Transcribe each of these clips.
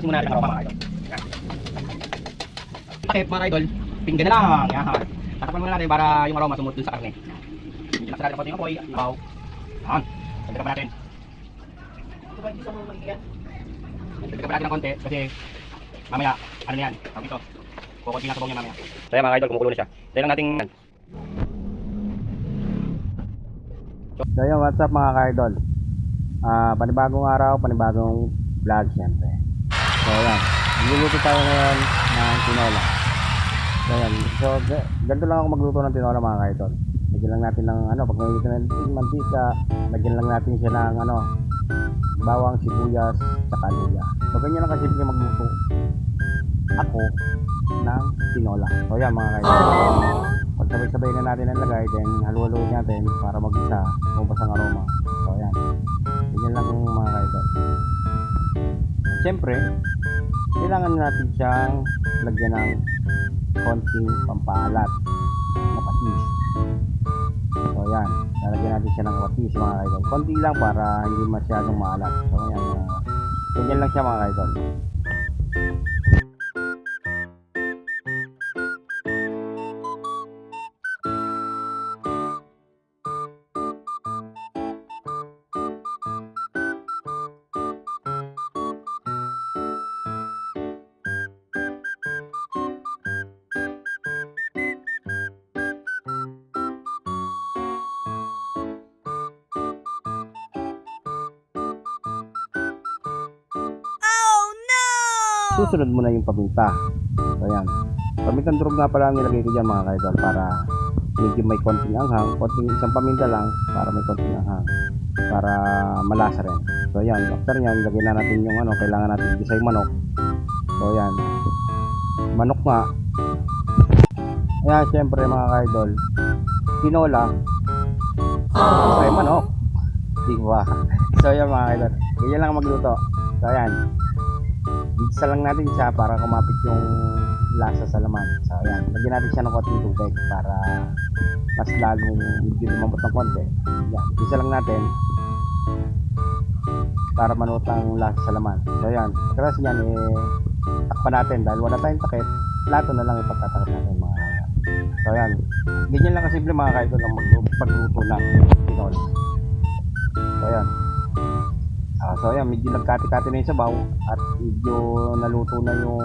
Tapos muna natin ang aroma mga idol. Yan. Takip mga idol, pinggan na lang. Yan. Tatakpan muna natin para yung aroma sumunod dun sa karne. Relax natin ang konting apoy. Wow. Yan. Dagdagan pa natin. Dagdagan pa natin ng konti kasi mamaya, ano na yan? Tawag ito. Kukunti na sabaw niya mamaya. So yan mga idol, kumukulo na siya. Tayo lang natin. So yun, what's up mga ka-idol? Panibagong araw, panibagong vlog syempre. So yan, magluluto tayo ngayon ng tinola. So yan, ganito lang ako magluto ng tinola mga ka-idol. Lagyan lang natin ng pag may mantika, lagyan lang natin siya ng bawang, sibuyas, saka luya. So ganyan lang kasi magluto ako ng tinola. So yan mga ka-idol, pagsabay-sabay na natin ang lagay, then halu-haluin natin para mag-isa, lumabas ang aroma. So yan, ganyan lang mga ka-idol. Siyempre, kailangan natin siyang lagyan ng konting pampaalat na patis. So yan, lalagyan natin siya ng patis mga ka-idol. Konti lang para hindi masyadong maalat. So yan, ganyan lang siya mga ka-idol. Susunod mo na yung paminta. So yan, pamintang durog nga pala ang nilagay ko dyan mga ka-idol para medyo may konting anghang, isang paminta lang para may konting anghang para malasa rin. So yan, after yan, lagyan na natin yung kailangan natin gisay manok. So yan, manok nga. Ayan, syempre mga ka-idol, tinola gisay manok, diba? So yan mga ka-idol, ganyan lang magluto. So yan, igisa lang natin siya para kumapit yung lasa sa laman. So ayan, lagyan natin siya ng konting tubig para mas lalong medyo lumambot ng konti. Ayan, igisa lang natin para manuot ang lasa sa laman. So ayan, pagkatas niyan takpan natin dahil wala tayong takip, plato na lang ipagtatakip natin mga kaya. So ayan, ganyan lang kasimple mga kaya ito lang magluto na tinola. So ayan, so ayan, medyo nagkati-kati na yung sabaw at medyo naluto na yung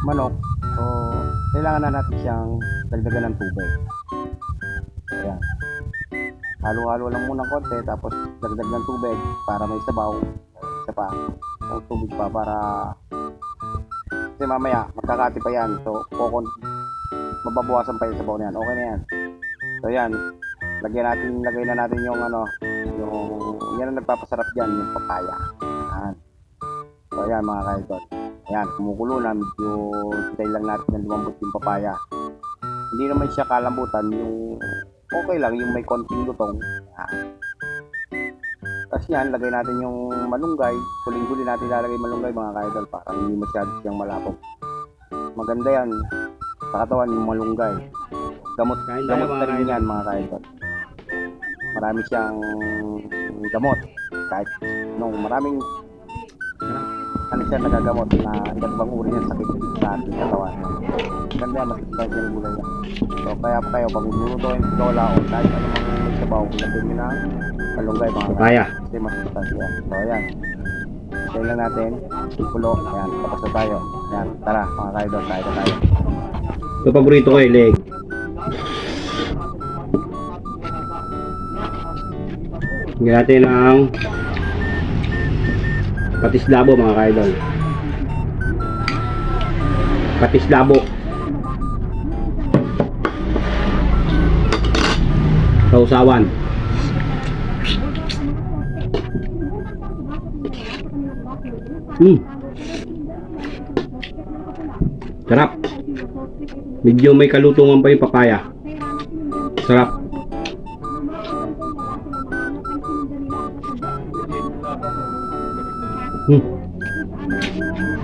manok. So kailangan na natin siyang dagdagan ng tubig. So ayan, halo-halo lang muna konti tapos dagdag ng tubig para may sabaw. Isa pa ng tubig pa para kasi mamaya magkakati pa yan. So mababawasan pa yung sabaw na yan. Okay na yan. So ayan, lagay na natin yung yan ang nagpapasarap dyan, yung papaya. Ayan. So ayan mga ka-idol, ayan, kumukulo na, medyo hintay lang natin na lumambot yung papaya. Hindi naman siya kalambutan, yung okay lang, yung may konting lutong. Ayan. Tapos yan, lagay natin yung malunggay. Huling-huli natin lalagay malunggay mga ka-idol para hindi masyado siyang malapog. Maganda yan sa katawan yung malunggay. Gamot na rin yan mga ka-idol. Marami siyang gamot kahit maraming siya nagagamot na iba't ibang uri ng sakit sa ating katawan. Ganda yan, masasabay siya ng gulay yan. So kaya pa kayo pag luluto kayo ng tinola o kahit anumang may sabaw, lagyan nyo na malunggay mga papaya kasi masasabay siya. So ayan, tayo lang natin ikulo. Ayan, tapos na tayo. Ayan, tara mga ka-idol, tayo. Ito paborito ko leg. Hinggan natin ang patis labo mga ka-idol. Patis labo. Sausawan. Sarap. Medyo may kalutungan pa yung papaya. Sarap.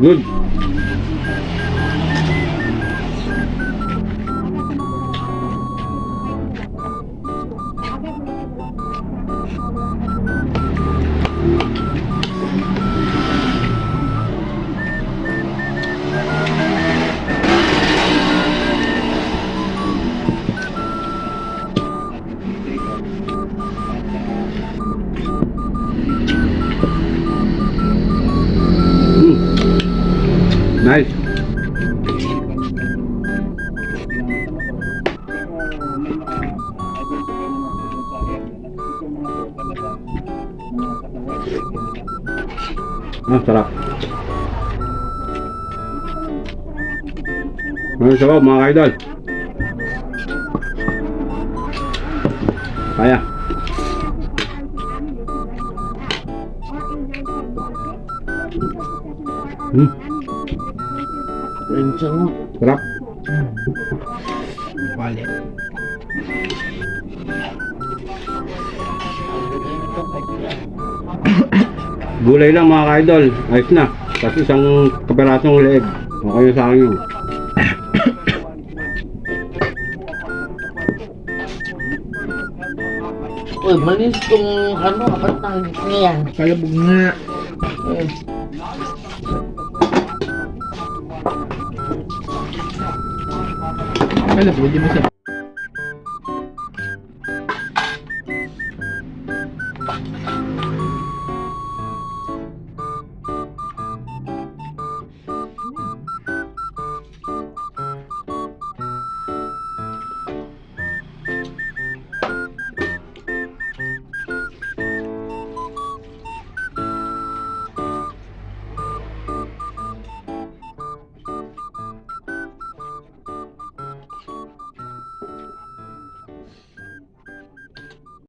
Good. Nice. Sarap. Ano sa mga idol? Kaya. Sarap. Wallet. Gulay lang mga idol. Ayos na. Tapos isang kaperasong leeg. Okay na sa akin yun. Uy, malis kung ano, apat na higit na yan. Kalabog nga. Eh, Kalabog, di mo siya.